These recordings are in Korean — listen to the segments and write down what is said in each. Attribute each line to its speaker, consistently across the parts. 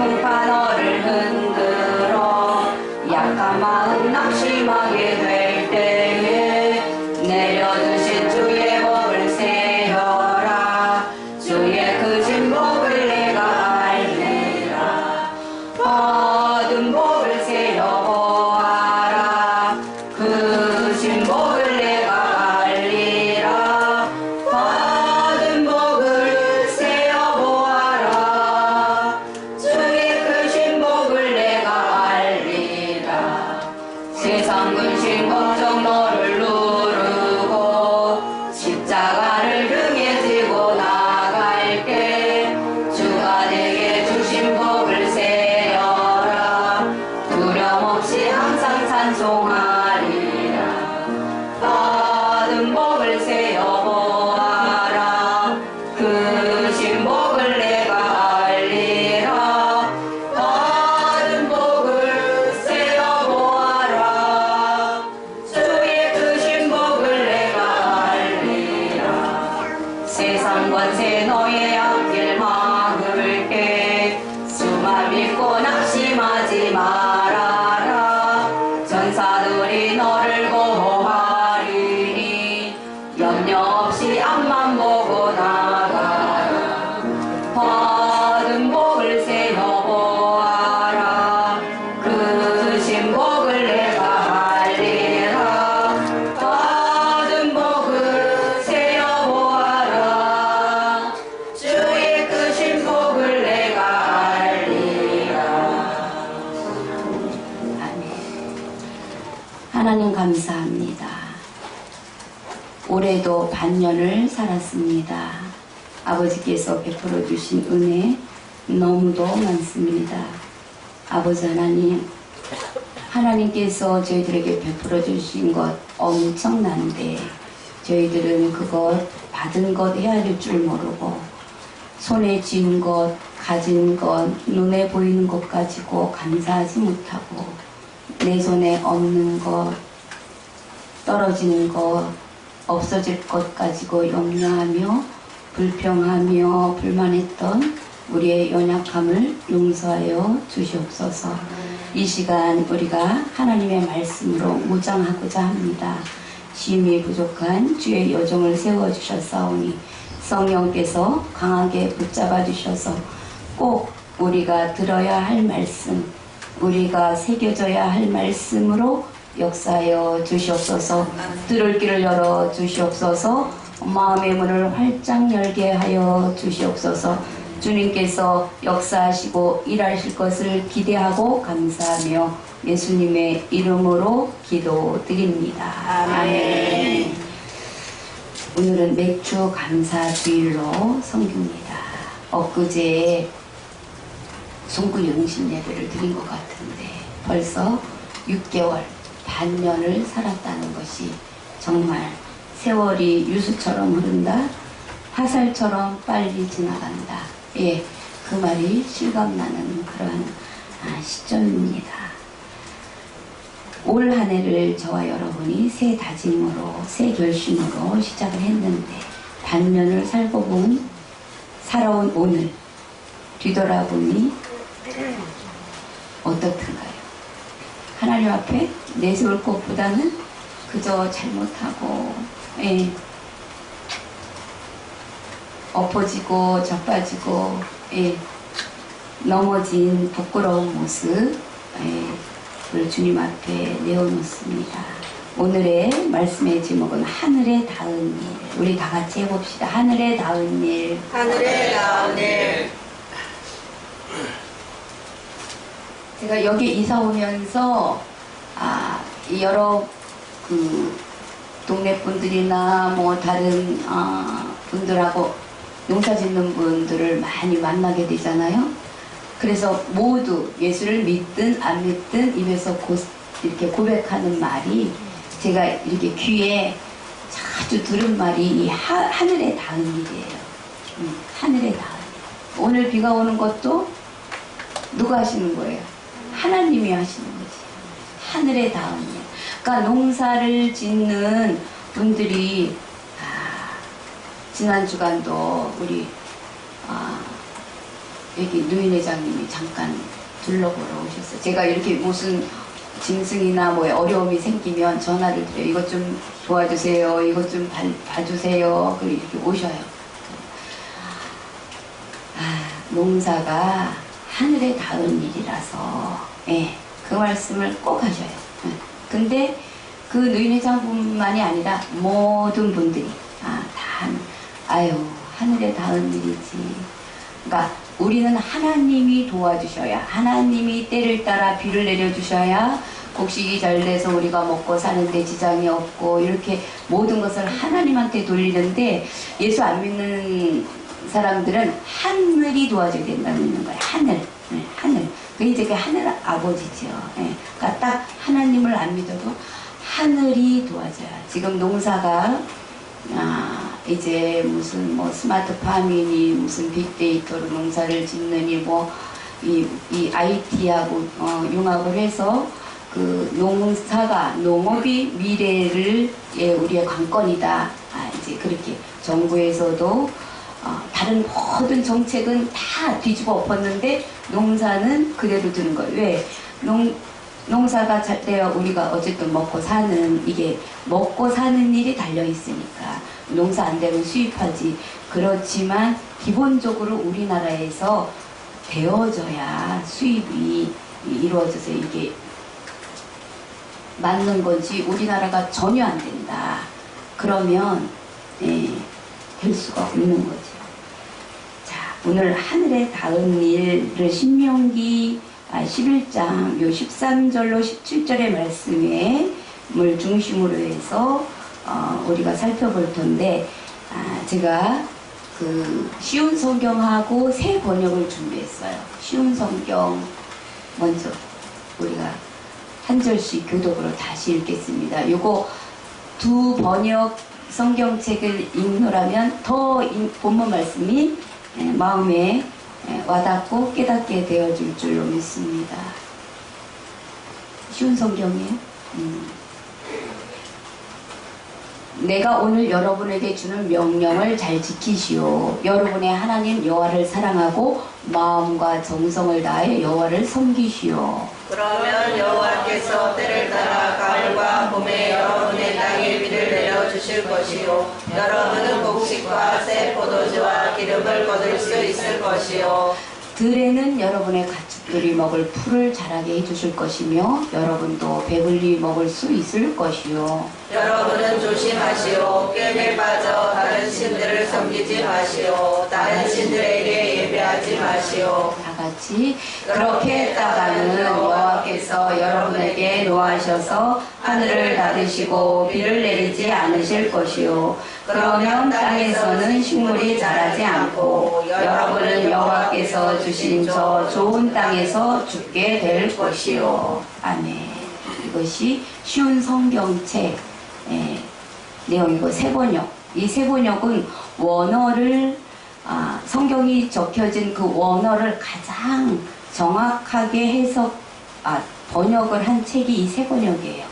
Speaker 1: 풍파 너를 흔들어 약한 마음 낙심하게 될 때에 내려주신 주의 법을 세어라. 주의 크신 법을 내가 알리라. 받은 법을 세어보아라. 크신 법을 내가 알리라. 받은 법을 세어보아라. 주의 크신 법을 내가 알리라. 세상 근심 걱정 너를 누르고 십자가를 등에 지고 나갈게. 주가 내게 주신 법을 세어라. 두려움 없이 항상 찬송하리라. 받은 법을 세어보아라. 크신 법을 내가 알리라. 받은 법을 세어보아라. 주의 크신 법을 내가 알리라. 세상 권세 너의 앞길 막을게. 수만 믿고 낙심하지 말아라. 전사들이 너를 보호하리니 염려 없이 앞만 보고 나가라. 받은 복을 세어보아라. 크신 복을 내가 알리라. 받은 복을 세어보아라. 주의 크신 복을 내가 알리라. 아멘. 하나님 감사합니다. 올해도 반년을 살았습니다. 아버지께서 베풀어 주신 은혜 너무도 많습니다. 아버지 하나님, 하나님께서 저희들에게 베풀어 주신 것 엄청난데 저희들은 그것 받은 것 헤아릴 줄 모르고 손에 쥔 것, 가진 것, 눈에 보이는 것 가지고 감사하지 못하고 내 손에 없는 것, 떨어지는 것, 없어질 것 가지고 염려하며 불평하며 불만했던 우리의 연약함을 용서하여 주시옵소서. 이 시간 우리가 하나님의 말씀으로 무장하고자 합니다. 심히 부족한 주의 여정을 세워주셨사오니 성령께서 강하게 붙잡아 주셔서 꼭 우리가 들어야 할 말씀, 우리가 새겨져야 할 말씀으로 역사하여 주시옵소서. 들을 길을 열어 주시옵소서. 마음의 문을 활짝 열게 하여 주시옵소서. 주님께서 역사하시고 일하실 것을 기대하고 감사하며 예수님의 이름으로 기도드립니다. 아멘. 오늘은 맥주 감사 주일로 섬깁니다. 엊그제 송구 영신 예배를 드린 것 같은데 벌써 6개월 반년을 살았다는 것이 정말 세월이 유수처럼 흐른다, 화살처럼 빨리 지나간다. 예, 그 말이 실감나는 그러한 시점입니다. 올 한 해를 저와 여러분이 새 다짐으로, 새 결심으로 시작을 했는데 반년을 살아온 오늘 뒤돌아보니 어떻든가요? 하나님 앞에 내세울 것보다는 그저 잘못하고 엎어지고 자빠지고 넘어진 부끄러운 모습 우리 주님 앞에 내어놓습니다. 오늘의 말씀의 제목은 하늘에 닿은 일. 우리 다 같이 해봅시다. 하늘에 닿은 일.
Speaker 2: 하늘에 닿은 일.
Speaker 1: 제가 여기 이사 오면서 여러 동네 분들이나 뭐 다른 분들하고 농사 짓는 분들을 많이 만나게 되잖아요. 그래서 모두 예수를 믿든 안 믿든 입에서 이렇게 고백하는 말이 제가 이렇게 귀에 자주 들은 말이 이 하늘에 닿은 일이에요. 하늘에 닿은 일. 오늘 비가 오는 것도 누가 하시는 거예요? 하나님이 하시는 거지. 하늘에 닿은 일. 그러니까 농사를 짓는 분들이 지난 주간도 우리 여기 노인 회장님이 잠깐 둘러보러 오셨어요. 제가 이렇게 무슨 짐승이나 뭐 어려움이 생기면 전화를 드려요. 이것 좀 도와주세요. 이것 좀 봐주세요. 그리고 이렇게 오셔요. 농사가 하늘에 닿은 일이라서, 예, 그 말씀을 꼭 하셔요. 근데 그 노인 회장뿐만이 아니라 모든 분들이, 하늘에 닿은 일이지. 그러니까 우리는 하나님이 도와주셔야, 하나님이 때를 따라 비를 내려주셔야 곡식이 잘 돼서 우리가 먹고 사는데 지장이 없고, 이렇게 모든 것을 하나님한테 돌리는데, 예수 안 믿는 사람들은 하늘이 도와줘야 된다고 믿는 거예요. 하늘. 하늘. 그게 이제 그 하늘 아버지죠. 그러니까 딱 하나님을 안 믿어도 하늘이 도와줘요. 지금 농사가 이제 무슨 뭐 스마트 파밍이 무슨 빅데이터로 농사를 짓느니 이 IT하고 융합을 해서 그 농업이 미래를 우리의 관건이다. 이제 그렇게 정부에서도 다른 모든 정책은 다 뒤집어 엎었는데 농사는 그대로 두는 거예요. 왜? 농사가 잘 돼야 우리가 어쨌든 먹고 사는, 이게 먹고 사는 일이 달려 있으니까 농사 안 되면 수입하지. 그렇지만 기본적으로 우리나라에서 되어져야 수입이 이루어져서 이게 맞는 거지, 우리나라가 전혀 안 된다. 그러면 될 수가 없는 거죠. 자, 오늘 하늘에 닿은 일을 신명기 11장 요 13절로 17절의 말씀을 중심으로 해서 우리가 살펴볼 텐데, 제가 그 쉬운 성경하고 새 번역을 준비했어요. 쉬운 성경 먼저 우리가 한 절씩 교독으로 다시 읽겠습니다. 요거 두 번역 성경책을 읽노라면 더 본문 말씀이 마음에 와닿고 깨닫게 되어질 줄로 믿습니다. 쉬운 성경이에요. 내가 오늘 여러분에게 주는 명령을 잘 지키시오. 여러분의 하나님 여호와를 사랑하고 마음과 정성을 다해 여호와를 섬기시오.
Speaker 2: 그러면 여호와께서 때를 따라 가을과 봄에 여러분의 땅에 비를 내려주실 것이요 여러분은 곡식과 새 포도주와 기름을 거둘 수 있을 것이요
Speaker 1: 들에는 여러분의 가축들이 먹을 풀을 자라게 해주실 것이며 여러분도 배불리 먹을 수 있을 것이요
Speaker 2: 여러분은 조심하시오. 게임에 빠져 다른 신들을 섬기지 마시오. 다른 신들에게 예배하지 마시오.
Speaker 1: 다 같이 그렇게 했다가는 여호와께서 여러분에게 노하셔서 하늘을 닫으시고 비를 내리지 않으실 것이요 그러면 땅에서는 식물이 자라지 않고 여러분은 여호와께서 주신 저 좋은 땅에서 죽게 될 것이요. 아멘. 이것이 쉬운 성경책 내용이고 새번역. 이 새번역은 원어를 성경이 적혀진 그 원어를 가장 정확하게 번역을 한 책이 이 새번역이에요.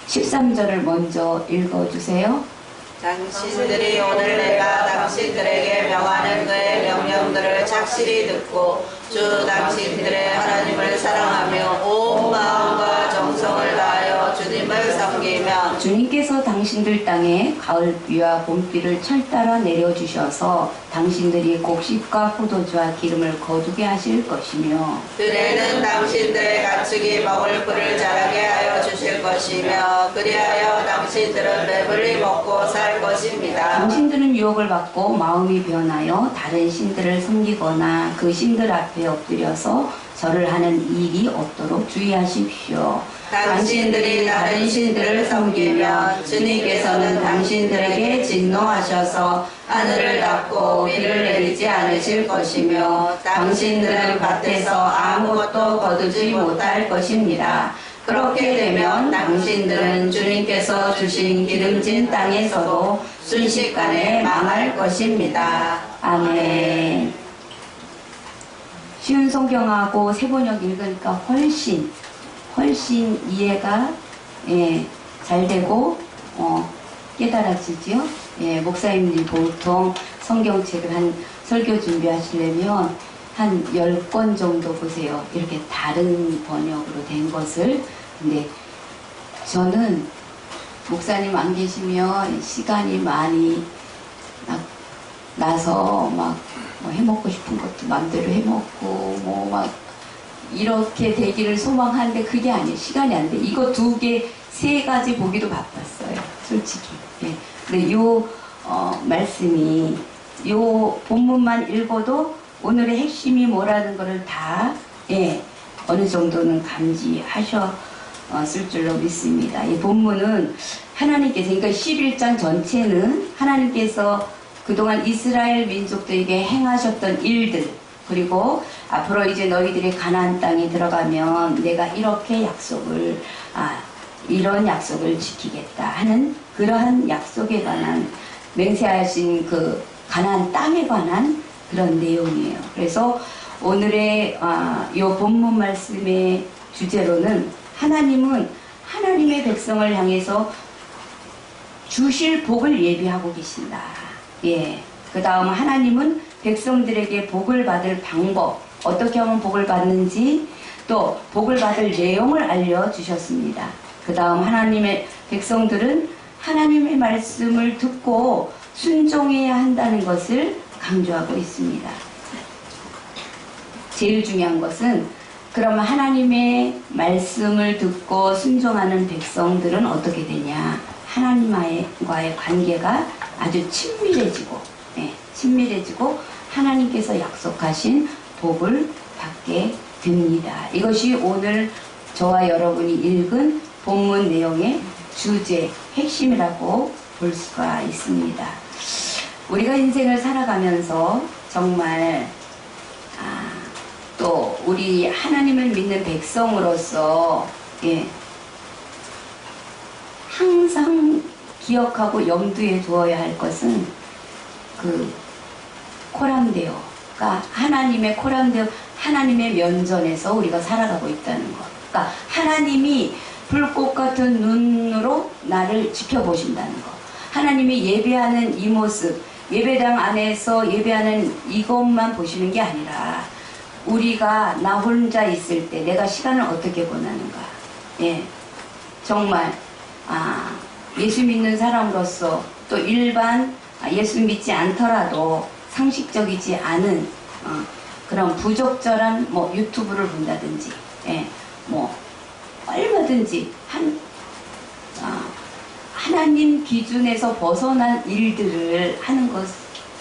Speaker 1: 13절을 먼저 읽어주세요.
Speaker 2: 당신들이 오늘 내가 당신들에게 명하는 그의 명령들을 착실히 듣고 주 당신들의 하나님을 사랑하며 온 마음과 정성을 다하여 주님을 섬기면
Speaker 1: 주님께서 당신들 땅에 가을비와 봄비를 철따라 내려주셔서 당신들이 곡식과 포도주와 기름을 거두게 하실 것이며
Speaker 2: 들에는 당신들의 가축이 먹을 풀을 자라게 하여 주실 것이며 그리하여 당신들은 배불리 먹고 살 것입니다.
Speaker 1: 당신들은 유혹을 받고 마음이 변하여 다른 신들을 섬기거나 그 신들 앞에 엎드려서 절을 하는 일이 없도록 주의하십시오.
Speaker 2: 당신들이 다른 신들을 섬기면 주님께서는 당신들에게 진노하셔서 하늘을 닫고 비를 내리지 않으실 것이며 당신들은 밭에서 아무것도 거두지 못할 것입니다. 그렇게 되면 당신들은 주님께서 주신 기름진 땅에서도 순식간에 망할 것입니다.
Speaker 1: 아멘. 쉬운 성경하고 새번역 읽으니까 훨씬 이해가 잘 되고 깨달아지죠. 목사님들이 보통 성경책을 한 설교 준비하시려면 한 10권 정도 보세요. 이렇게 다른 번역으로 된 것을. 근데 저는 목사님 안 계시면 시간이 많이 나서 막 뭐 해먹고 싶은 것도 마음대로 해먹고 뭐 막 이렇게 되기를 소망하는데 그게 아니에요. 시간이 안 돼. 이거 2개, 3가지 보기도 바빴어요. 솔직히. 예. 근데 요 말씀이 요 본문만 읽어도 오늘의 핵심이 뭐라는 거를 다 예, 어느 정도는 감지하셨을 줄로 믿습니다. 이 본문은 하나님께서, 그러니까 11장 전체는 하나님께서 그동안 이스라엘 민족들에게 행하셨던 일들, 그리고 앞으로 이제 너희들이 가나안 땅에 들어가면 내가 이렇게 약속을 이런 약속을 지키겠다 하는 그러한 약속에 관한 맹세하신 그 가나안 땅에 관한 그런 내용이에요. 그래서 오늘의 이 본문 말씀의 주제로는 하나님은 하나님의 백성을 향해서 주실 복을 예비하고 계신다. 예. 그 다음 하나님은 백성들에게 복을 받을 방법, 어떻게 하면 복을 받는지, 또 복을 받을 내용을 알려주셨습니다. 그 다음 하나님의 백성들은 하나님의 말씀을 듣고 순종해야 한다는 것을 강조하고 있습니다. 제일 중요한 것은 그러면 하나님의 말씀을 듣고 순종하는 백성들은 어떻게 되냐? 하나님과의 관계가 아주 친밀해지고, 친밀해지고 하나님께서 약속하신 복을 받게 됩니다. 이것이 오늘 저와 여러분이 읽은 본문 내용의 주제, 핵심이라고 볼 수가 있습니다. 우리가 인생을 살아가면서 정말 또 우리 하나님을 믿는 백성으로서 항상 기억하고 염두에 두어야 할 것은 그 코람데오가 하나님의 코람데오, 하나님의 면전에서 우리가 살아가고 있다는 것. 그러니까 하나님이 불꽃 같은 눈으로 나를 지켜보신다는 것. 하나님이 예배하는 이 모습, 예배당 안에서 예배하는 이것만 보시는 게 아니라 우리가 나 혼자 있을 때 내가 시간을 어떻게 보내는가. 정말 예수 믿는 사람으로서 또 일반 예수 믿지 않더라도 상식적이지 않은 그런 부적절한 뭐 유튜브를 본다든지 뭐 얼마든지 하나님 기준에서 벗어난 일들을 하는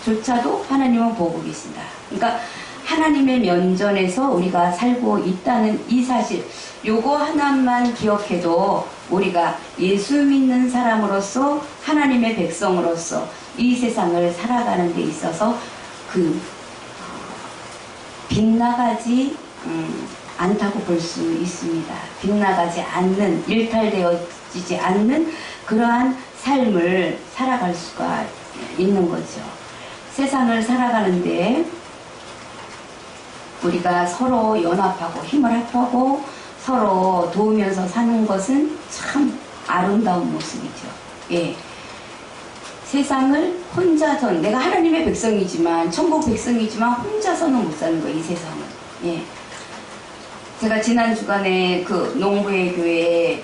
Speaker 1: 것조차도 하나님은 보고 계신다. 그러니까 하나님의 면전에서 우리가 살고 있다는 이 사실, 요거 하나만 기억해도 우리가 예수 믿는 사람으로서 하나님의 백성으로서 이 세상을 살아가는 데 있어서 빗나가지 않다고 볼 수 있습니다. 빗나가지 않는, 일탈되어지지 않는 그러한 삶을 살아갈 수가 있는 거죠. 세상을 살아가는데 우리가 서로 연합하고 힘을 합하고 서로 도우면서 사는 것은 참 아름다운 모습이죠. 세상을 혼자선, 내가 하나님의 백성이지만, 천국 백성이지만 혼자서는 못 사는 거예요, 이 세상을. 제가 지난 주간에 그 농부의 교회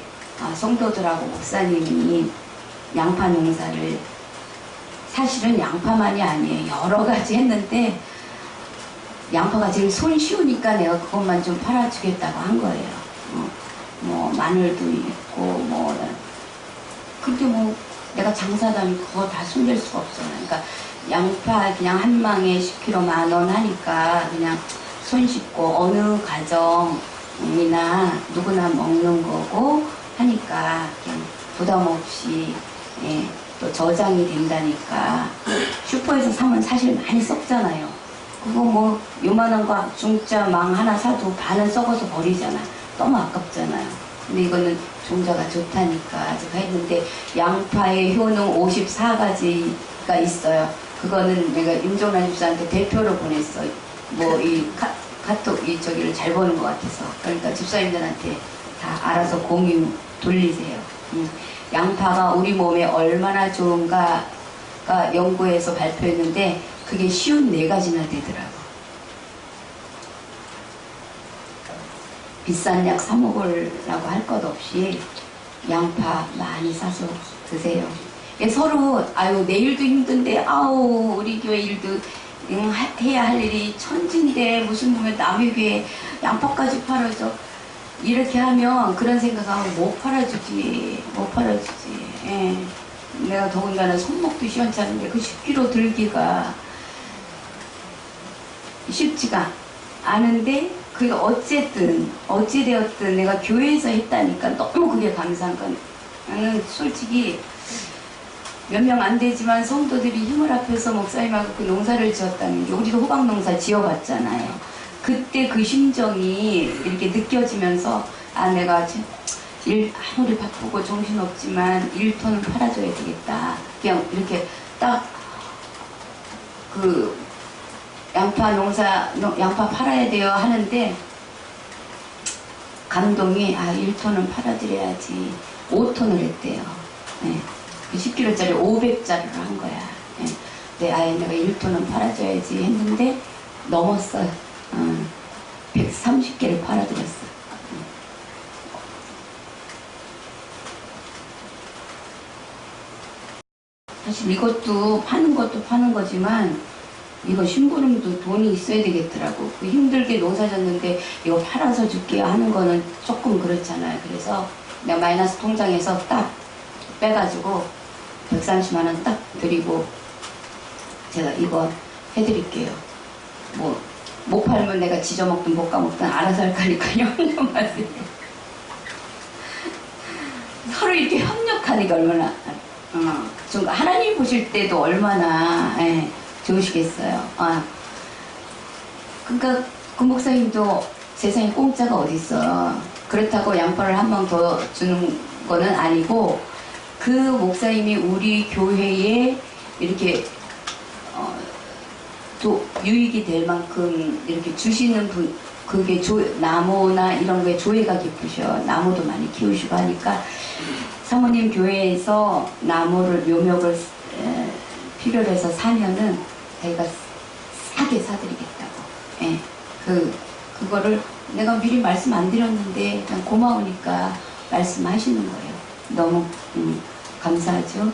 Speaker 1: 성도들하고 목사님이 양파 농사를, 사실은 양파만이 아니에요. 여러 가지 했는데 양파가 제일 손쉬우니까 내가 그것만 좀 팔아주겠다고 한 거예요. 뭐 마늘도 있고 뭐 그렇게 뭐 내가 장사다니 그거 다 숨길 수가 없잖아요. 그러니까 양파 그냥 한 망에 10kg 10,000원 하니까 그냥 손쉽고 어느 가정이나 누구나 먹는 거고 하니까 그냥 부담 없이 또 저장이 된다니까. 슈퍼에서 사면 사실 많이 썩잖아요. 그거 뭐 요만한 거 중짜 망 하나 사도 반은 썩어서 버리잖아. 너무 아깝잖아요. 근데 이거는 종자가 좋다니까 제가 했는데 양파의 효능 54가지가 있어요. 그거는 내가 임종란 집사한테 대표로 보냈어. 뭐 이 카톡 저기를 잘 보는 것 같아서. 그러니까 집사님들한테 다 알아서 공유 돌리세요. 양파가 우리 몸에 얼마나 좋은가가 연구해서 발표했는데 그게 쉬운 4가지나 되더라고. 비싼 약 사 먹으려고 할 것 없이 양파 많이 사서 드세요. 서로 아유 내 일도 힘든데 아우 우리 교회 일도 해야 할 일이 천진데 무슨 보면 남의 교회 양파까지 팔아줘 이렇게 하면 그런 생각하면 못 팔아주지 예. 내가 더군다나 손목도 시원찮은데 그 10kg 들기가 쉽지가 않은데 그게 어찌되었든 내가 교회에서 했다니까 너무 그게 감사한 건 나는 솔직히 몇 명 안 되지만 성도들이 힘을 합해서 목사님하고 그 농사를 지었다는 게 우리도 호박 농사 지어봤잖아요. 그때 그 심정이 이렇게 느껴지면서 아 내가 일 아무리 바쁘고 정신없지만 1톤은 팔아줘야 되겠다. 그냥 이렇게 딱 그 양파 팔아야 돼요 하는데 감동이 1톤은 팔아드려야지 5톤을 했대요. 네. 10kg짜리 500짜리로 한 거야. 네, 내가 1톤은 팔아줘야지 했는데 넘었어요. 130개를 팔아드렸어. 사실 이것도 파는 것도 파는 거지만 이거 심부름도 돈이 있어야 되겠더라고. 힘들게 농사 졌는데 이거 팔아서 줄게요 하는 거는 조금 그렇잖아요. 그래서 내가 마이너스 통장에서 딱 빼가지고 130만원 딱 드리고 제가 이거 해드릴게요. 못 팔면 내가 지져먹든 못 까먹든 알아서 할 거니까요. 협력하세요. 서로 이렇게 협력하니까 얼마나 좀 하나님 보실 때도 얼마나 좋으시겠어요. 그러니까 그 목사님도 세상에 공짜가 어딨어. 그렇다고 양파를 한 번 더 주는 거는 아니고 그 목사님이 우리 교회에 이렇게 유익이 될 만큼 이렇게 주시는 분 그게 나무나 이런 거에 조예가 깊으셔. 나무도 많이 키우시고 하니까 사모님 교회에서 나무를 묘목을 필요로 해서 사면은 자기가 싸게 사드리겠다고. 예. 그거를 내가 미리 말씀 안 드렸는데 그냥 고마우니까 말씀하시는 거예요. 너무 감사하죠.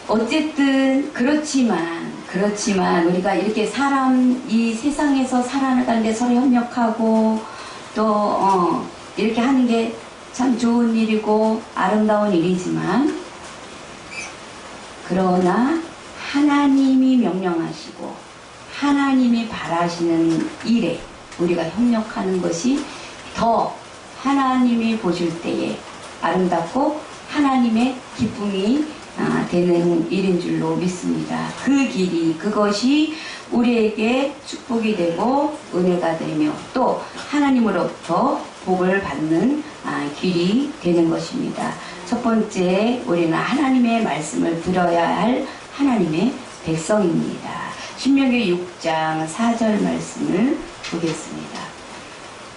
Speaker 1: 어쨌든 그렇지만 우리가 이렇게 이 세상에서 살아가는데 서로 협력하고 또 이렇게 하는 게 참 좋은 일이고 아름다운 일이지만 그러나 하나님이 명령하시고 하나님이 바라시는 일에 우리가 협력하는 것이 더 하나님이 보실 때에 아름답고 하나님의 기쁨이 되는 일인 줄로 믿습니다. 그것이 우리에게 축복이 되고 은혜가 되며 또 하나님으로부터 복을 받는 길이 되는 것입니다. 첫 번째, 우리는 하나님의 말씀을 들어야 할 하나님의 백성입니다. 신명기 6장 4절 말씀을 보겠습니다.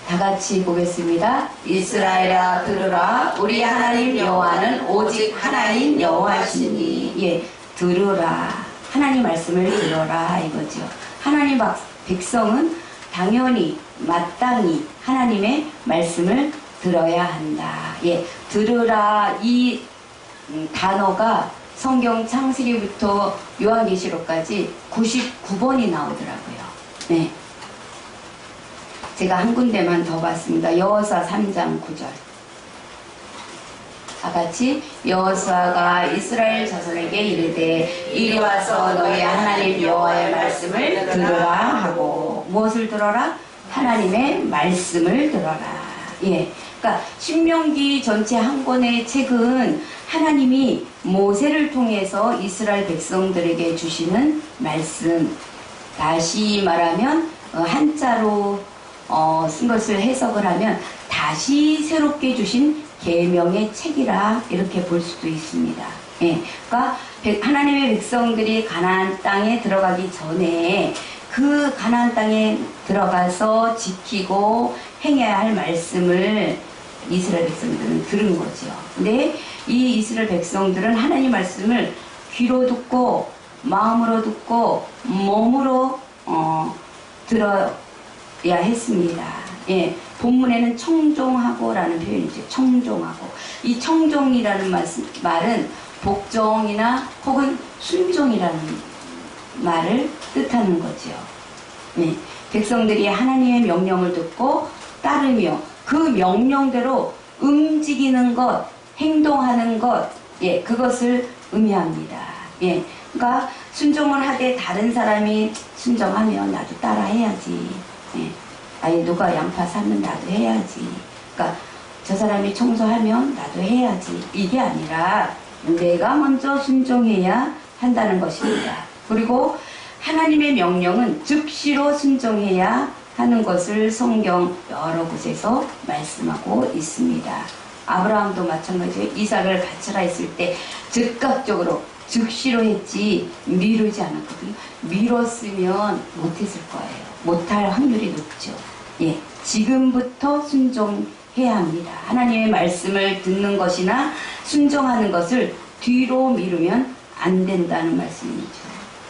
Speaker 1: 다 같이 보겠습니다. 이스라엘아 들으라. 우리 하나님 여호와는 오직 하나님 여호와시니. 예, 들으라. 하나님 말씀을 들어라 이거죠. 하나님 백성은 당연히 마땅히 하나님의 말씀을 들어야 한다. 예, 들으라 이 단어가 성경 창세기부터 요한계시록까지 99번이 나오더라고요. 네. 제가 한 군데만 더 봤습니다. 여호수아 3장 9절. 다같이 여호수아가 이스라엘 자손에게 이르되 이리 와서 너희 하나님 여호와의 말씀을 들으라 하고. 무엇을 들어라? 하나님의 말씀을 들어라. 예. 그러니까 신명기 전체 한 권의 책은 하나님이 모세를 통해서 이스라엘 백성들에게 주시는 말씀. 다시 말하면 한자로 쓴 것을 해석을 하면 다시 새롭게 주신 계명의 책이라 이렇게 볼 수도 있습니다. 예, 그러니까 하나님의 백성들이 가나안 땅에 들어가기 전에 그 가나안 땅에 들어가서 지키고 행해야 할 말씀을 이스라엘 백성들은 들은 거죠. 근데 이 이스라엘 백성들은 하나님 말씀을 귀로 듣고 마음으로 듣고 몸으로 들어야 했습니다. 예, 본문에는 청종하고라는 표현이죠. 청종하고. 이 청종이라는 말은 복종이나 혹은 순종이라는 말을 뜻하는 거죠. 예, 백성들이 하나님의 명령을 듣고 따르며 그 명령대로 움직이는 것, 행동하는 것, 예, 그것을 의미합니다. 예, 그러니까 순종을 하되 다른 사람이 순종하면 나도 따라 해야지. 예, 아니 누가 양파 사면 나도 해야지. 그러니까 저 사람이 청소하면 나도 해야지. 이게 아니라 내가 먼저 순종해야 한다는 것입니다. 그리고 하나님의 명령은 즉시로 순종해야 하는 것을 성경 여러 곳에서 말씀하고 있습니다. 아브라함도 마찬가지예요. 이삭을 바쳐라 했을 때 즉각적으로 즉시로 했지 미루지 않았거든요. 미뤘으면 못했을 거예요. 못할 확률이 높죠. 예, 지금부터 순종해야 합니다. 하나님의 말씀을 듣는 것이나 순종하는 것을 뒤로 미루면 안 된다는 말씀이죠.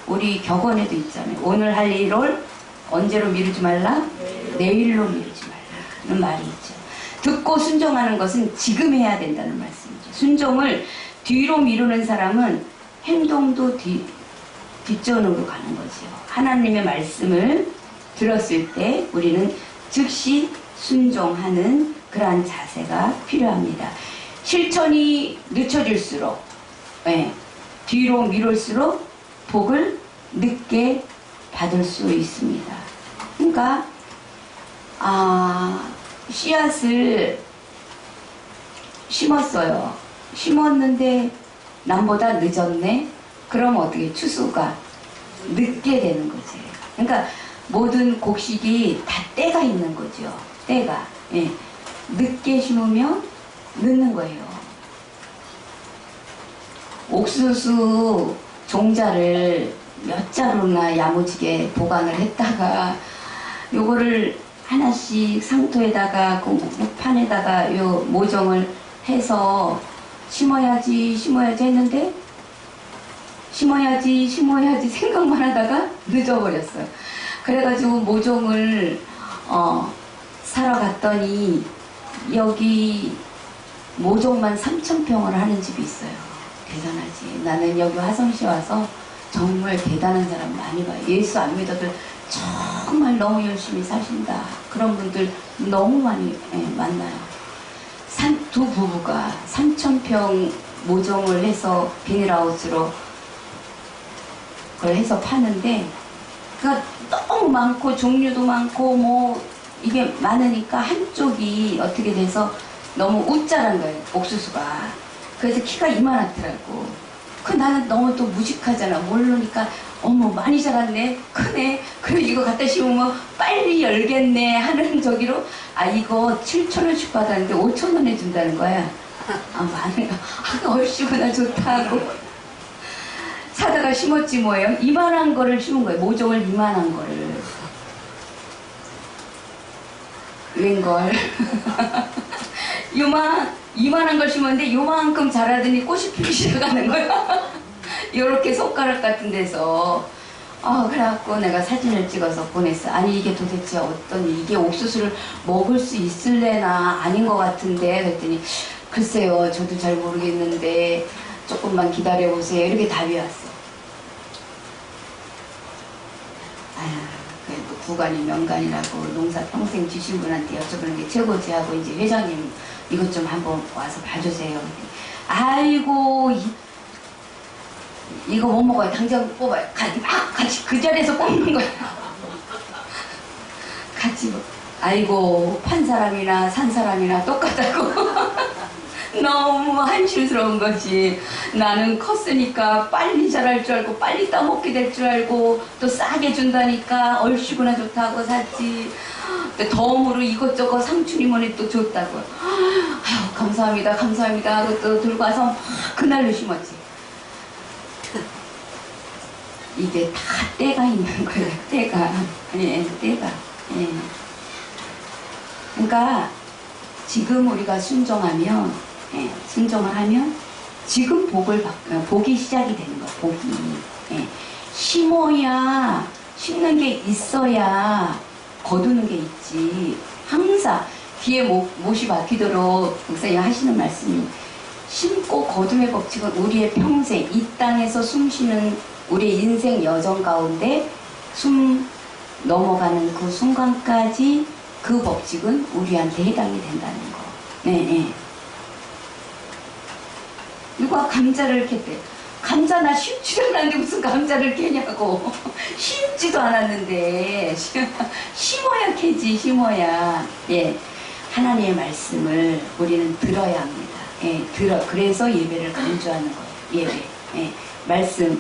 Speaker 1: 우리 격언에도 있잖아요. 오늘 할 일을 언제로 미루지 말라? 내일로 미루지 말라는 말이 있죠. 듣고 순종하는 것은 지금 해야 된다는 말씀이죠. 순종을 뒤로 미루는 사람은 행동도 뒷전으로 가는 거죠. 하나님의 말씀을 들었을 때 우리는 즉시 순종하는 그러한 자세가 필요합니다. 실천이 늦춰질수록, 예, 뒤로 미룰수록 복을 늦게 받을 수 있습니다. 그러니까 씨앗을 심었어요. 심었는데 남보다 늦었네? 그럼 어떻게 추수가 늦게 되는 거지. 그러니까 모든 곡식이 다 때가 있는 거죠. 때가. 예. 늦게 심으면 늦는 거예요. 옥수수 종자를 몇 자루나 야무지게 보관을 했다가 요거를 하나씩 상토에다가 그 목판에다가 요 모종을 해서 심어야지 했는데 심어야지 생각만 하다가 늦어버렸어요. 그래가지고 모종을 사러 갔더니 여기 모종만 3,000평을 하는 집이 있어요. 대단하지. 나는 여기 화성시 와서 정말 대단한 사람 많이 봐요. 예수 안 믿어도 정말 너무 열심히 사신다. 그런 분들 너무 많이 만나요. 두 부부가 3,000평 모종을 해서 비닐하우스로 그걸 해서 파는데 그러니까 너무 많고 종류도 많고 뭐 이게 많으니까 한쪽이 어떻게 돼서 너무 웃자란 거예요. 옥수수가. 그래서 키가 이만하더라고. 나는 너무 또 무식하잖아. 모르니까 어머 많이 자랐네. 크네. 그래 이거 갖다 심으면 빨리 열겠네 하는 저기로 이거 7,000원씩 받았는데 5,000원에 준다는 거야. 많이 얼씨구나 좋다 하고 사다가 심었지 뭐예요. 이만한 거를 심은 거예요. 모종을 이만한 거를. 웬걸. 이만한 걸 심었는데 요만큼 자라더니 꽃이 피기 시작하는 거야. 요렇게 손가락 같은 데서. 그래갖고 내가 사진을 찍어서 보냈어. 아니 이게 도대체 이게 옥수수를 먹을 수 있을래나 아닌 것 같은데 그랬더니 글쎄요 저도 잘 모르겠는데 조금만 기다려보세요. 이렇게 답이 왔어. 그래도 구간이 명간이라고 농사 평생 지신 분한테 여쭤보는 게 최고지 하고 이제 회장님 이것 좀 한번 와서 봐주세요. 아이고 이거 못 먹어요. 당장 뽑아요. 같이 그 자리에서 뽑는 거야. 같이 아이고 판 사람이나 산 사람이나 똑같다고. 너무 한심스러운 거지. 나는 컸으니까 빨리 자랄 줄 알고 빨리 따먹게 될 줄 알고 또 싸게 준다니까 얼씨구나 좋다고 샀지. 덤으로 이것저것 상추니 뭐니 또 줬다고. 아유 감사합니다 하고 또 들고 와서 막 그날로 심었지. 이게 다 때가 있는 거예요. 때가. 예, 때가. 예. 그러니까 지금 우리가 순종하면, 순종을 하면 지금 복이 시작이 되는 거야. 복이. 예. 심어야 심는 게 있어야 거두는 게 있지. 항상 귀에 못이 박히도록 목사님 하시는 말씀이 심고 거둠의 법칙은 우리의 평생 이 땅에서 숨쉬는 우리의 인생 여정 가운데 숨 넘어가는 그 순간까지 그 법칙은 우리한테 해당이 된다는 거. 네, 네. 누가 감자를 캤대. 감자 나 심지도 않았는데 무슨 감자를 캐냐고. 심지도 않았는데 심어야 캐지. 심어야. 예, 하나님의 말씀을 우리는 들어야 합니다. 예, 그래서 예배를 강조하는 거예요. 예배. 예, 말씀을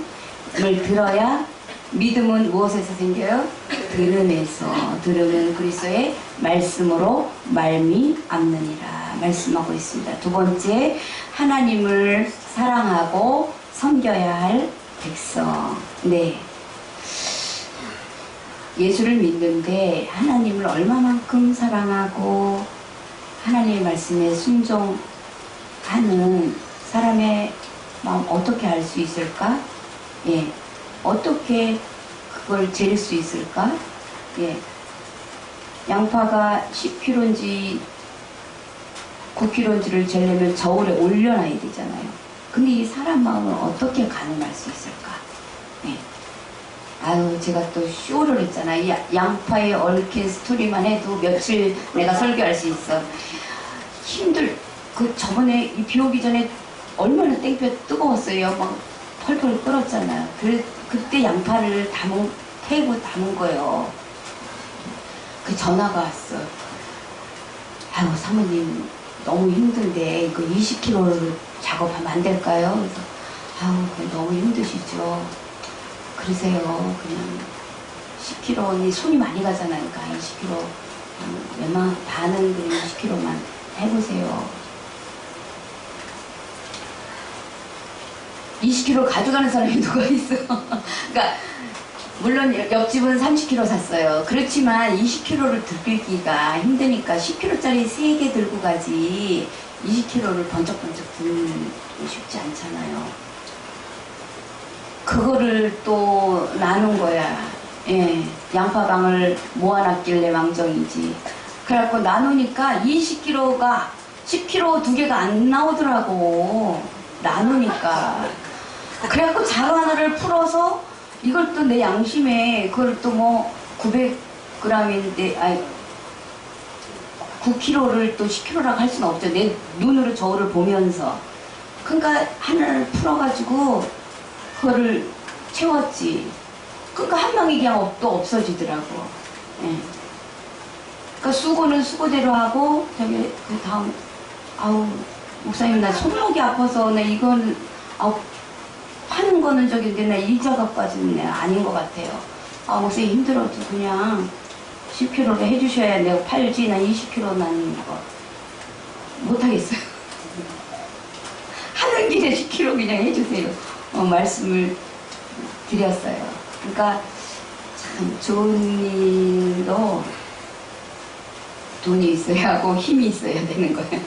Speaker 1: 들어야. 믿음은 무엇에서 생겨요? 들음에서. 들음은 그리스도의 말씀으로 말미암느니라 말씀하고 있습니다. 두 번째, 하나님을 사랑하고 섬겨야 할 백성. 네. 예수를 믿는데 하나님을 얼마만큼 사랑하고 하나님의 말씀에 순종하는 사람의 마음 어떻게 알 수 있을까? 예. 어떻게 그걸 잴 수 있을까? 예. 양파가 10kg인지 9kg인지를 재려면 저울에 올려놔야 되잖아요. 근데 이 사람 마음을 어떻게 가늠할 수 있을까? 예. 아유, 제가 또 쇼를 했잖아. 이 양파에 얽힌 스토리만 해도 며칠 내가 설교할 수 있어. 저번에 이 비 오기 전에 얼마나 땡볕 뜨거웠어요. 막 펄펄 끓었잖아요. 그때 양파를 캐고 담은 거예요. 그 전화가 왔어. 아유, 사모님 너무 힘든데 이거 20kg를 작업하면 안 될까요? 그래서 아유, 너무 힘드시죠. 그러세요. 그냥 10kg니 손이 많이 가잖아요. 그러니까 20kg 웬만한 반은 그냥 20kg만 해보세요. 20kg 가져가는 사람이 누가 있어. 그러니까 물론 옆집은 30kg 샀어요. 그렇지만 20kg를 들기가 힘드니까 10kg짜리 3개 들고 가지 20kg를 번쩍번쩍 들기 쉽지 않잖아요. 그거를 또 나눈 거야. 예, 양파방을 모아놨길래 망정이지. 그래갖고 나누니까 20kg가 10kg 2개가 안 나오더라고. 나누니까. 그래갖고 자루 하나를 풀어서 이걸 또 내 양심에 그걸 또 뭐 900g인데 아니 9kg를 또 10kg라고 할 수는 없죠. 내 눈으로 저울을 보면서. 그러니까 하나를 풀어가지고 그거를 채웠지. 그러니까 한 방이 그냥 또 없어지더라고. 예. 그러니까 수고는 수고대로 하고 저기 그 다음 아우 목사님 나 손목이 아파서 나 이건 파는 거는 저기인데 나 일자각까지는 아닌 것 같아요. 아 목사님 힘들어도 그냥 10kg로 해주셔야 내가 팔지. 나 20kg만 이거 못하겠어요. 하는 길에 10kg 그냥 해주세요. 말씀을 드렸어요. 그러니까 참 좋은 일도 돈이 있어야 하고 힘이 있어야 되는 거예요.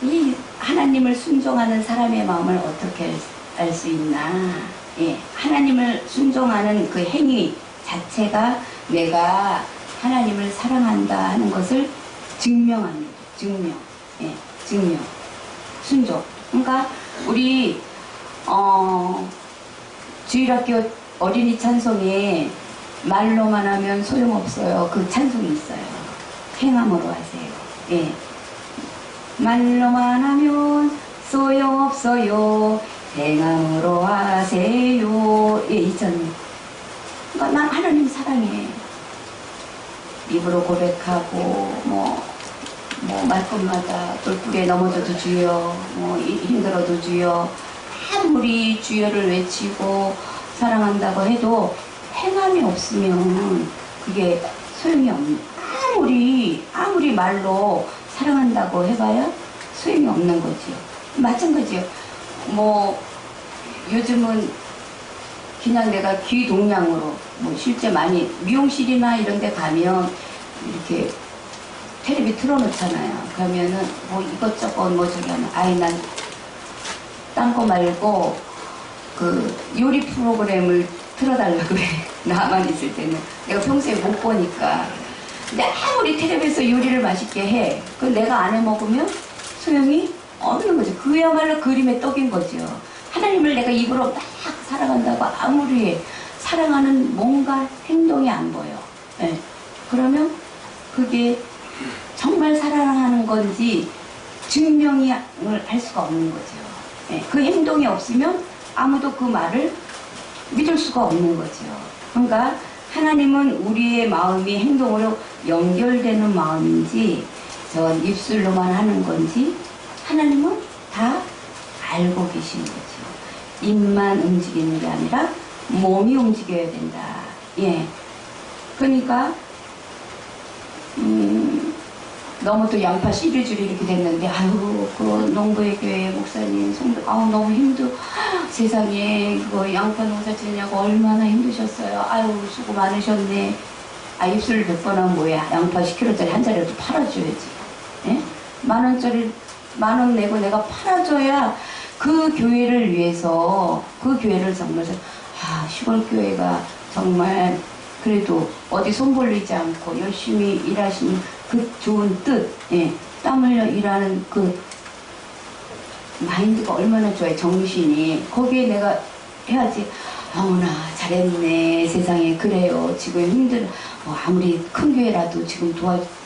Speaker 1: 이 하나님을 순종하는 사람의 마음을 어떻게 알 수 있나? 예, 하나님을 순종하는 그 행위 자체가 내가 하나님을 사랑한다 하는 것을 증명합니다. 증명. 예, 증명. 순종. 그러니까 우리 주일학교 어린이 찬송에 말로만 하면 소용없어요. 그 찬송이 있어요. 행함으로 하세요. 예. 말로만 하면 소용없어요. 행함으로 하세요. 예, 있잖아요. 그러니까 난 하나님 사랑해. 입으로 고백하고 뭐 말끝마다 돌불에 넘어져도 주여, 힘들어도 주여, 아무리 주여를 외치고 사랑한다고 해도 행함이 없으면 그게 소용이 없는. 아무리 말로 사랑한다고 해봐야 소용이 없는 거지요. 마찬가지요. 요즘은 그냥 내가 귀동량으로 실제 많이 미용실이나 이런 데 가면 이렇게 텔레비 틀어놓잖아요. 그러면은 뭐 이것저것 뭐 저기 하면 아이 난 딴 거 말고 그 요리 프로그램을 틀어달라고 그래. 나만 있을 때는. 내가 평소에 못 보니까. 근데 아무리 텔레비에서 요리를 맛있게 해. 그럼 내가 안 해 먹으면 소용이 없는 거죠. 그야말로 그림의 떡인 거죠. 하나님을 내가 입으로 막 사랑한다고 아무리 사랑하는 뭔가 행동이 안 보여. 예. 그러면 그게 정말 사랑하는 건지 증명을 할 수가 없는 거죠. 예. 그 행동이 없으면 아무도 그 말을 믿을 수가 없는 거죠. 그러니까 하나님은 우리의 마음이 행동으로 연결되는 마음인지 전 입술로만 하는 건지 하나님은 다 알고 계시는 거죠. 입만 움직이는 게 아니라 몸이 움직여야 된다. 예. 그러니까 너무 또 양파 시리즈로 이렇게 됐는데 아유 그 농부의 교회 목사님 성도 아우 너무 세상에 그거 양파 농사 지느냐고 얼마나 힘드셨어요. 아유 수고 많으셨네. 아 입술 100번 하면 뭐야. 양파 10kg짜리 한 자리라도 팔아줘야지. 예? 10,000원짜리 10,000원 내고 내가 팔아줘야 그 교회를 위해서 그 교회를 정말 시골 교회가 정말 그래도 어디 손 벌리지 않고 열심히 일하시는 그 좋은 뜻, 예, 땀 흘려 일하는 그 마인드가 얼마나 좋아요. 정신이. 거기에 내가 해야지. 어머나 잘했네 세상에. 그래요 지금 힘들어. 아무리 큰 교회라도 지금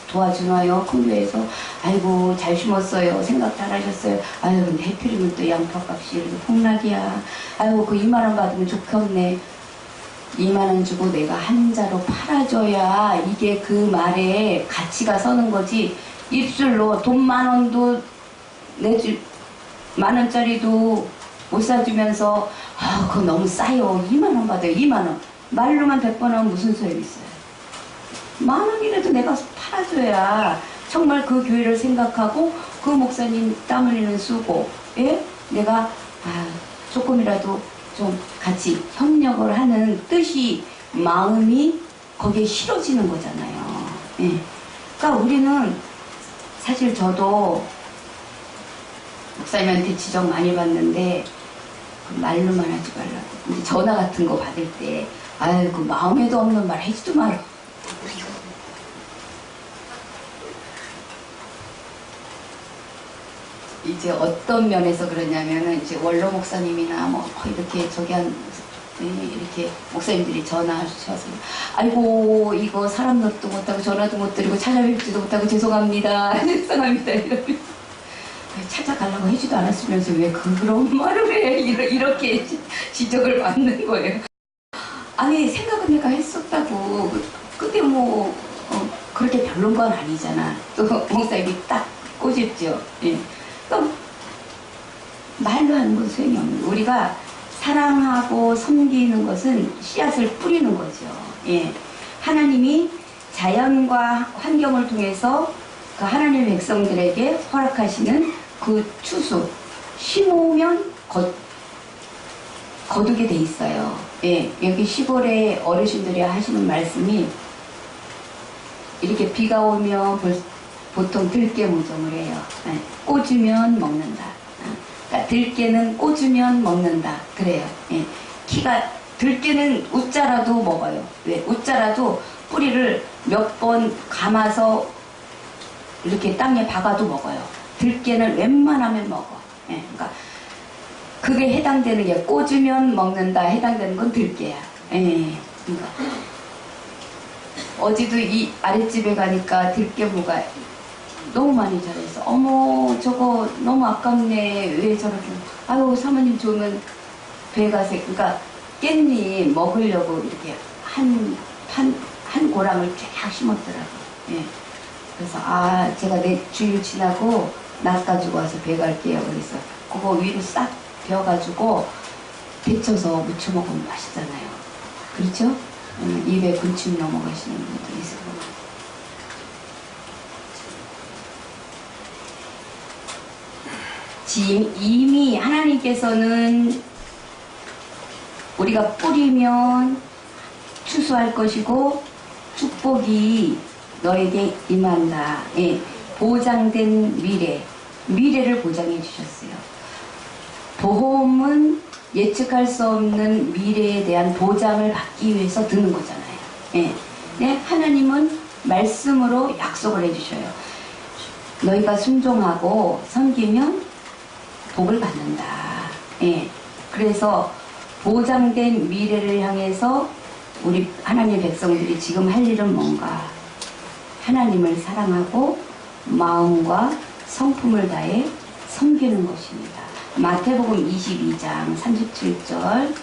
Speaker 1: 도와주나요? 큰 교회에서 아이고 잘 심었어요. 생각 잘하셨어요. 아유 근데 해필이면 또 양파값이 이렇게 폭락이야. 아유 그 20,000원 받으면 좋겠네. 20,000원 주고 내가 한 자로 팔아줘야 이게 그 말에 가치가 서는 거지. 입술로 돈 10,000원도 내주 10,000원짜리도 못 사주면서 그거 너무 싸요. 20,000원 받아요. 20,000원. 말로만 100번 하면 무슨 소용이 있어요. 10,000원이라도 내가 팔아줘야 정말 그 교회를 생각하고 그 목사님 땀 흘리는 수고 예? 내가 조금이라도 좀 같이 협력을 하는 뜻이 마음이 거기에 실어지는 거잖아요. 예. 그러니까 우리는 사실 저도 목사님한테 지적 많이 받는데 그 말로만 하지 말라고. 근데 전화 같은 거 받을 때 아유 그 마음에도 없는 말 하지도 마라. 이제 어떤 면에서 그러냐면은 이제 원로 목사님이나 뭐 이렇게 이렇게 목사님들이 전화하셔서 아이고 이거 사람 넛도 못하고 전화도 못 드리고 찾아뵙지도 못하고 죄송합니다. 죄송합니다. 이러면 찾아가려고 해지도 않았으면서 왜 그런 말을 해. 이렇게 지적을 받는 거예요. 아니 생각은 내가 했었다고. 근데 뭐 그렇게 별론 건 아니잖아. 또 목사님이 딱 꼬집죠. 예. 그럼 말로 하는 건 소용이 없는 거예요. 우리가 사랑하고 섬기는 것은 씨앗을 뿌리는 거죠. 예. 하나님이 자연과 환경을 통해서 그 하나님의 백성들에게 허락하시는 그 추수, 심으면 거두게 돼 있어요. 예. 여기 시골의 어르신들이 하시는 말씀이 이렇게 비가 오면 보통 들깨 모종을 해요. 예. 꽂으면 먹는다. 그러니까 들깨는 꽂으면 먹는다. 그래요. 예. 들깨는 웃자라도 먹어요. 왜? 웃자라도 뿌리를 몇 번 감아서 이렇게 땅에 박아도 먹어요. 들깨는 웬만하면 먹어. 예. 그러니까 그게 해당되는 게 꽂으면 먹는다. 해당되는 건 들깨야. 예. 그러니까 어제도 이 아랫집에 가니까 들깨무가 너무 많이 자랐어. 어머 저거 너무 아깝네. 왜 저렇게. 아유 사모님 좋으면 배가세. 그러니까 깻잎 먹으려고 이렇게 한 고랑을 쫙 심었더라고. 예. 그래서 제가 내 주일 지나고 낚아주고 와서 배 갈게요. 그래서 그거 위로 싹 베어가지고 데쳐서 무쳐 먹으면 맛있잖아요. 그렇죠? 입에 군침 넘어가시는 분도 있을 거예요. 이미 하나님께서는 우리가 뿌리면 추수할 것이고 축복이 너에게 임한다. 예, 보장된 미래를 보장해 주셨어요. 보험은 예측할 수 없는 미래에 대한 보장을 받기 위해서 듣는 거잖아요. 예. 네, 하나님은 말씀으로 약속을 해주셔요. 너희가 순종하고 섬기면 복을 받는다. 예. 그래서 보장된 미래를 향해서 우리 하나님의 백성들이 지금 할 일은 뭔가? 하나님을 사랑하고 마음과 성품을 다해 섬기는 것입니다. 마태복음 22장 37절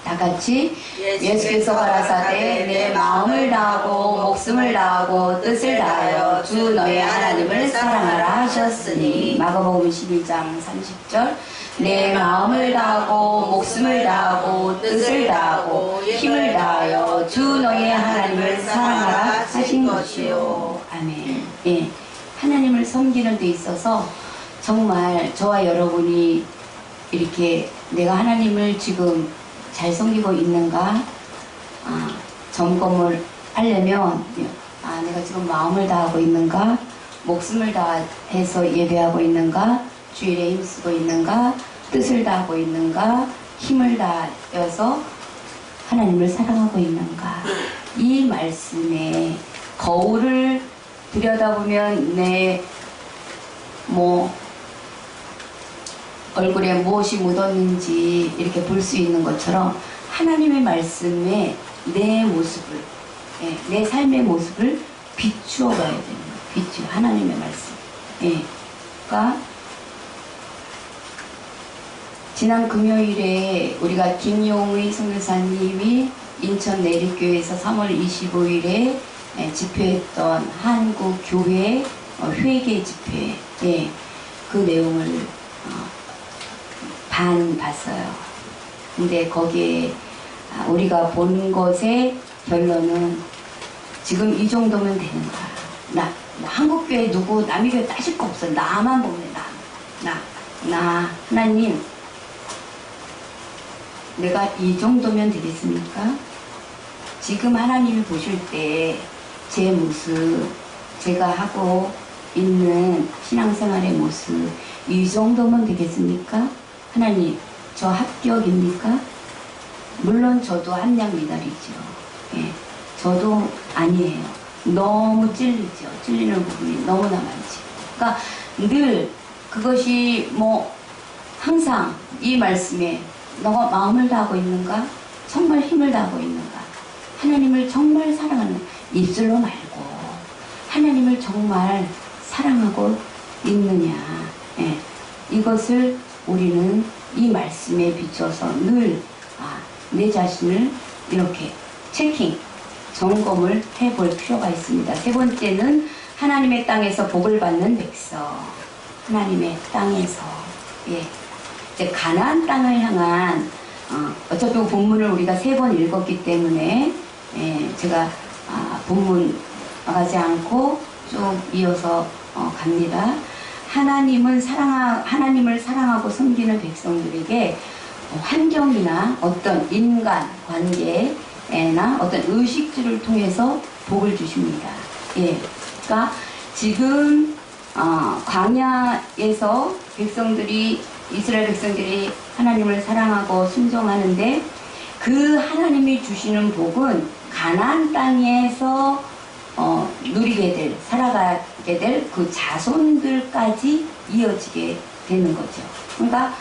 Speaker 1: 다 같이 예수께서 가라사대 내 마음을 다하고 목숨을 다하고 뜻을 다하여 주 너의 하나님을 사랑하라 하셨으니 마가복음 12장 30절 내 마음을 다하고 목숨을 다하고 뜻을 다하고 힘을 다하여 주 너의 하나님을 사랑하라 하신 것이요. 아멘. 예, 하나님을 섬기는 데 있어서 정말 저와 여러분이 이렇게 내가 하나님을 지금 잘 섬기고 있는가 점검을 하려면 내가 지금 마음을 다하고 있는가, 목숨을 다해서 예배하고 있는가, 주일에 힘쓰고 있는가, 뜻을 다하고 있는가, 힘을 다해서 하나님을 사랑하고 있는가. 이 말씀에 거울을 들여다보면 내 얼굴에 무엇이 묻었는지 이렇게 볼 수 있는 것처럼 하나님의 말씀에 내 모습을, 내 삶의 모습을 비추어 봐야 되는 거예요. 하나님의 말씀. 그러니까 지난 금요일에 우리가 김용의 선교사님이 인천 내립교회에서 3월 25일에 집회했던 한국교회 회개 집회, 그 내용을 반 봤어요. 근데 거기에 우리가 본 것의 결론은 지금 이 정도면 되는 거야. 나 한국교회 누구 남의 교회 따질 거 없어. 나만 보면 나 하나님 내가 이 정도면 되겠습니까? 지금 하나님이 보실 때 제 모습, 제가 하고 있는 신앙생활의 모습 이 정도면 되겠습니까? 하나님, 저 합격입니까? 물론 저도 한량 미달이죠. 저도 아니에요. 너무 찔리죠. 찔리는 부분이 너무나 많지. 그러니까 늘 그것이 항상 이 말씀에 너가 마음을 다하고 있는가? 정말 힘을 다하고 있는가? 하나님을 정말 사랑하는 입술로 말고 하나님을 정말 사랑하고 있느냐? 이것을 우리는 이 말씀에 비춰서 늘 내 자신을 이렇게 체킹, 점검을 해볼 필요가 있습니다. 세 번째는 하나님의 땅에서 복을 받는 백성. 하나님의 땅에서 이제 가나안 땅을 향한 어차피 본문을 우리가 3번 읽었기 때문에 제가 본문 나가지 않고 쭉 이어서 갑니다. 하나님을 사랑하고 섬기는 백성들에게 환경이나 어떤 인간 관계나 어떤 의식주를 통해서 복을 주십니다. 그러니까 지금 광야에서 이스라엘 백성들이 하나님을 사랑하고 순종하는데 그 하나님이 주시는 복은 가나안 땅에서 살아가게 될 그 자손들까지 이어지게 되는 거죠. 그러니까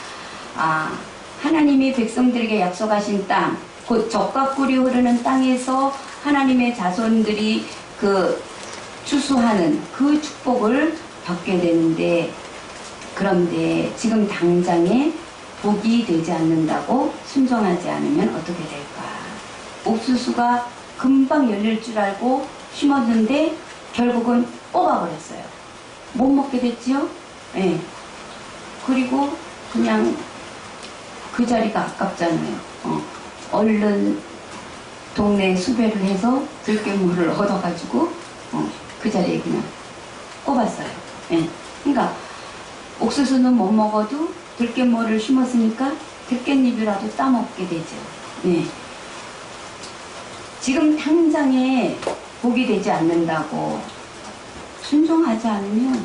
Speaker 1: 하나님이 백성들에게 약속하신 땅, 곧 젖과 꿀이 흐르는 땅에서 하나님의 자손들이 추수하는 그 축복을 받게 되는데, 그런데 지금 당장에 복이 되지 않는다고 순종하지 않으면 어떻게 될까? 옥수수가 금방 열릴 줄 알고 심었는데 결국은 뽑아버렸어요. 못 먹게 됐지요? 그리고 그냥 그 자리가 아깝잖아요. 얼른 동네 수배를 해서 들깨물을 얻어가지고 그 자리에 그냥 꼽았어요. 그러니까 옥수수는 못 먹어도 들깨물을 심었으니까 들깻잎이라도 따먹게 되죠. 지금 당장에 복이 되지 않는다고. 순종하지 않으면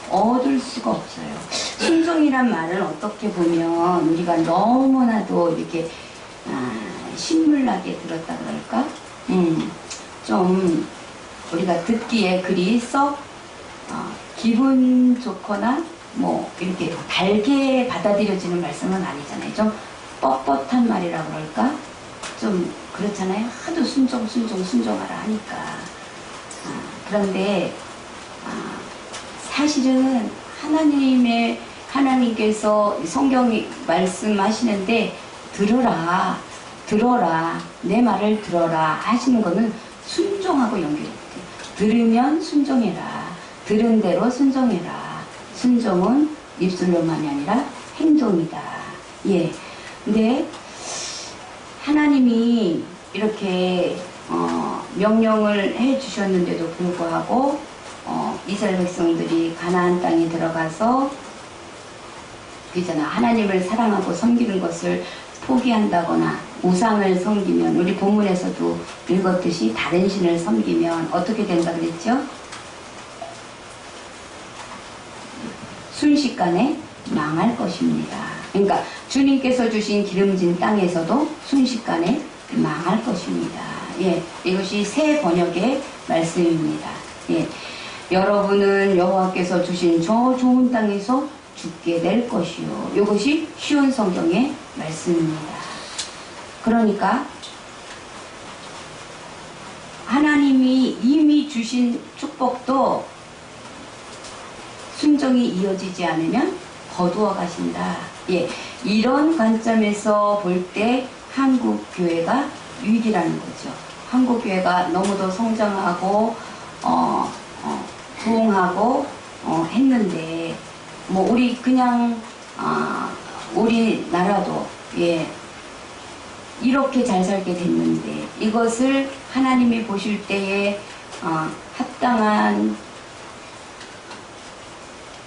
Speaker 1: 얻을 수가 없어요. 순종이란 말은 어떻게 보면 우리가 너무나도 이렇게 신물나게 들었다 그럴까? 좀 우리가 듣기에 그리 썩 기분 좋거나 뭐 이렇게 달게 받아들여지는 말씀은 아니잖아요. 좀 뻣뻣한 말이라 그럴까? 좀 그렇잖아요. 하도 순종하라 하니까. 그런데 사실은 하나님께서 성경이 말씀하시는데 들어라 내 말을 들어라 하시는 거는 순종하고 연결이 돼요. 들으면 순종해라. 들은 대로 순종해라. 순종은 입술로만이 아니라 행동이다. 예. 근데 하나님이 이렇게 명령을 해 주셨는데도 불구하고 이스라엘 백성들이 가나안 땅에 들어가서 그잖아. 하나님을 사랑하고 섬기는 것을 포기한다거나 우상을 섬기면 우리 본문에서도 읽었듯이 다른 신을 섬기면 어떻게 된다 그랬죠? 순식간에 망할 것입니다. 그러니까 주님께서 주신 기름진 땅에서도 순식간에 망할 것입니다. 예, 이것이 새 번역의 말씀입니다. 예, 여러분은 여호와께서 주신 저 좋은 땅에서 죽게 될 것이요. 이것이 쉬운 성경의 말씀입니다. 그러니까 하나님이 이미 주신 축복도 순종이 이어지지 않으면 거두어 가신다. 예, 이런 관점에서 볼 때 한국 교회가 위기라는 거죠. 한국 교회가 너무도 성장하고 부흥하고 했는데 뭐 우리 그냥 우리나라도 예 이렇게 잘 살게 됐는데 이것을 하나님이 보실 때에 합당한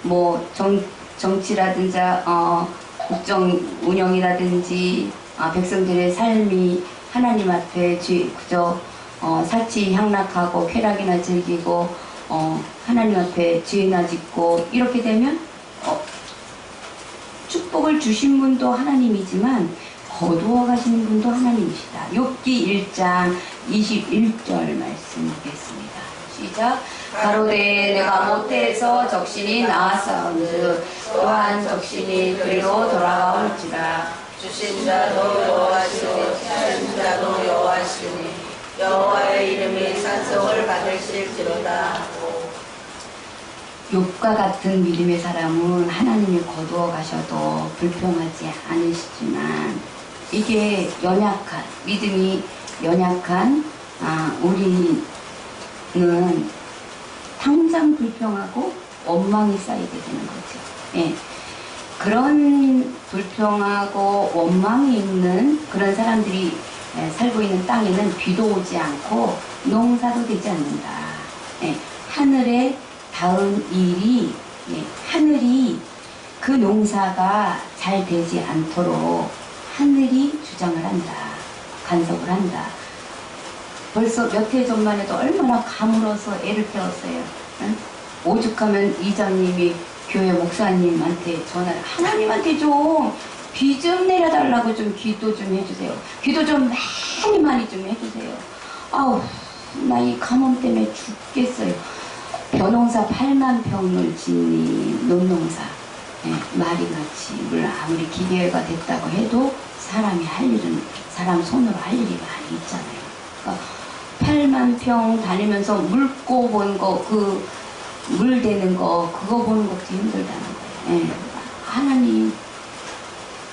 Speaker 1: 뭐 정치라든지 국정 운영이라든지 백성들의 삶이 하나님 앞에 그저 사치향락하고 쾌락이나 즐기고 하나님 앞에 죄나 짓고 이렇게 되면 축복을 주신 분도 하나님이지만 거두어 가시는 분도 하나님이시다. 욥기 1장 21절 말씀 보겠습니다. 시작. 가로되 내가 못해서 적신이 나았사온즉 또한 적신이 그리로 돌아가올지라.
Speaker 2: 주신 자도 여호와시오 주신 자도 여호와시니 여호와의 이름이 찬송을 받으실지로다.
Speaker 1: 욥과 같은 믿음의 사람은 하나님이 거두어 가셔도 불평하지 않으시지만 이게 연약한 믿음이 연약한 우리는 당장 불평하고 원망이 쌓이게 되는 거죠. 예. 그런 불평하고 원망이 있는 그런 사람들이 살고 있는 땅에는 비도 오지 않고 농사도 되지 않는다. 예. 하늘에 닿은 일이 하늘이 그 농사가 잘 되지 않도록 하늘이 주장을 한다. 간섭을 한다. 벌써 몇 해 전만 해도 얼마나 가물어서 애를 태웠어요. 응? 오죽하면 이장님이 교회 목사님한테 전화를 하나님한테 좀 비 좀 내려달라고 좀 기도 좀 해주세요. 기도 좀 많이 좀 해주세요. 아우 나 이 가뭄 때문에 죽겠어요. 벼농사 8만 평을 짓는 논농사 마리같이 물 아무리 기계가 됐다고 해도 사람이 할 일은 사람 손으로 할 일이 많이 있잖아요. 그러니까 8만 평 다니면서 물고 보는 거, 그 물 되는 거 그거 보는 것도 힘들다는 거예요. 하나님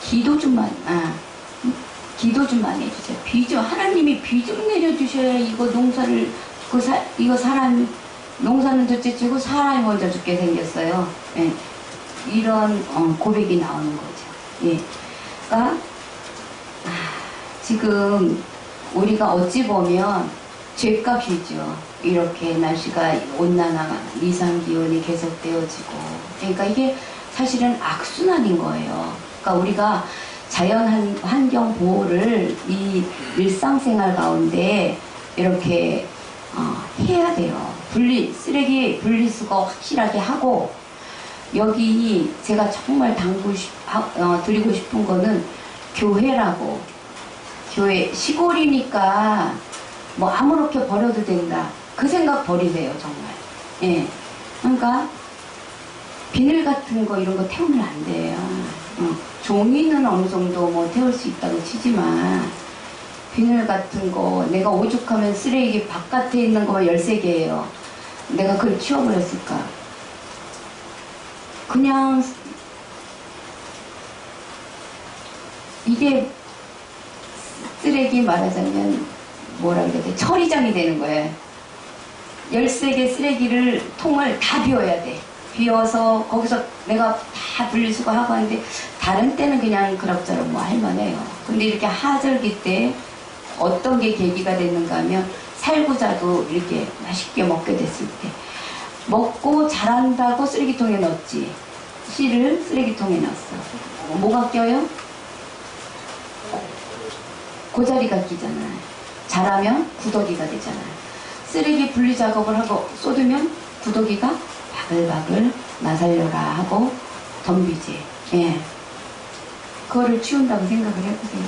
Speaker 1: 기도 좀 많이 해주세요. 비 좀 하나님이 비 좀 내려주셔야 이거 농사를 이거 사람 농사는 둘째 치고 사람이 먼저 죽게 생겼어요. 예. 이런 고백이 나오는 거죠. 예. 그러니까 지금 우리가 어찌 보면 죗값이죠. 이렇게 날씨가 온난화, 이상기온이 계속되어지고 그러니까 이게 사실은 악순환인 거예요. 그러니까 우리가 자연 환경 보호를 이 일상생활 가운데 이렇게 해야 돼요. 쓰레기 분리수거 확실하게 하고, 여기 제가 정말 드리고 싶은 거는 교회라고. 교회, 시골이니까 뭐 아무렇게 버려도 된다. 그 생각 버리세요, 정말. 예. 그러니까, 비늘 같은 거 이런 거 태우면 안 돼요. 종이는 어느 정도 뭐 태울 수 있다고 치지만, 비늘 같은 거, 내가 오죽하면 쓰레기 바깥에 있는 거만 13개예요. 내가 그걸 치워버렸을까? 그냥, 이게 쓰레기 말하자면, 뭐라 그래야 돼? 처리장이 되는 거예요. 13개 쓰레기를, 통을 다 비워야 돼. 비워서, 거기서 내가 다 분리수거하고 하는데, 다른 때는 그냥 그럭저럭 뭐 할만해요. 근데 이렇게 하절기 때, 어떤 게 계기가 됐는가 하면 살구자도 이렇게 맛있게 먹게 됐을 때 먹고 자란다고 쓰레기통에 넣었지. 씨를 쓰레기통에 넣었어. 뭐가 껴요? 고자리가 끼잖아요. 자라면 구더기가 되잖아요. 쓰레기 분리 작업을 하고 쏟으면 구더기가 바글바글 나살려라 하고 덤비지. 예. 그거를 치운다고 생각을 해보세요.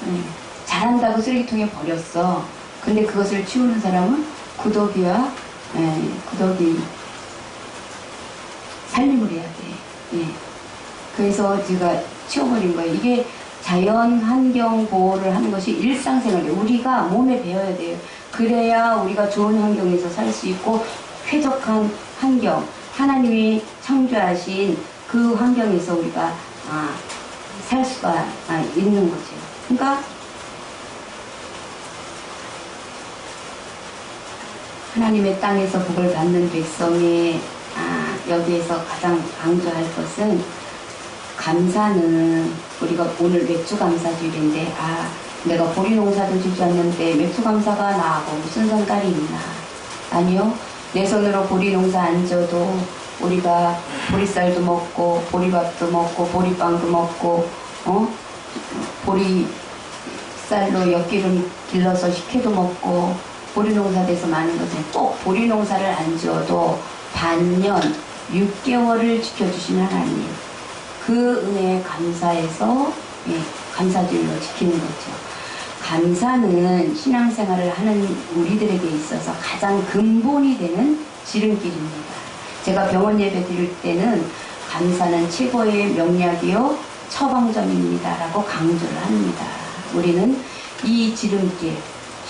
Speaker 1: 예. 잘한다고 쓰레기통에 버렸어. 근데 그것을 치우는 사람은 구더기와 구더기 살림을 해야 돼. 예. 그래서 제가 치워버린 거예요. 이게 자연 환경 보호를 하는 것이 일상생활이에요. 우리가 몸에 배워야 돼요. 그래야 우리가 좋은 환경에서 살 수 있고 쾌적한 환경, 하나님이 창조하신 그 환경에서 우리가 살 수가 있는 거죠. 그러니까 하나님의 땅에서 복을 받는 백성이 여기에서 가장 강조할 것은 감사는 우리가 오늘 맥주감사주일인데 내가 보리농사도 짓지 않는데 맥주감사가 나하고 무슨 상관이 있나. 아니요. 내 손으로 보리농사 안 져도 우리가 보리쌀도 먹고 보리밥도 먹고 보리빵도 먹고 보리쌀로 엿기름 길러서 식혜도 먹고 보리농사 돼서 많은 것은 꼭 보리농사를 안 지어도 반년 6개월을 지켜주신 하나님, 그 은혜에 감사해서 감사주일로 지키는 거죠. 감사는 신앙생활을 하는 우리들에게 있어서 가장 근본이 되는 지름길입니다. 제가 병원 예배 드릴 때는 감사는 최고의 명약이요 처방전입니다 라고 강조를 합니다. 우리는 이 지름길,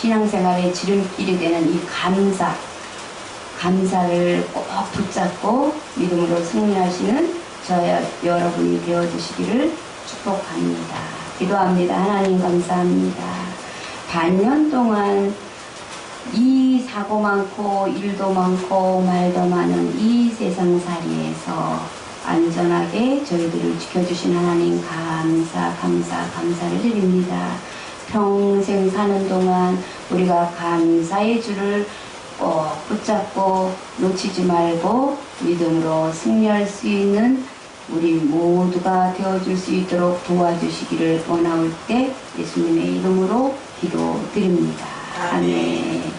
Speaker 1: 신앙생활의 지름길이 되는 이 감사를 꼭 붙잡고 믿음으로 승리하시는 저와 여러분이 되어주시기를 축복합니다. 기도합니다. 하나님 감사합니다. 반년 동안 이 사고 많고 일도 많고 말도 많은 이 세상살이에서 안전하게 저희들을 지켜주신 하나님 감사를 드립니다. 평생 사는 동안 우리가 감사의 줄을 꼭 붙잡고 놓치지 말고 믿음으로 승리할 수 있는 우리 모두가 되어줄 수 있도록 도와주시기를 원하올 때 예수님의 이름으로 기도드립니다. 아멘.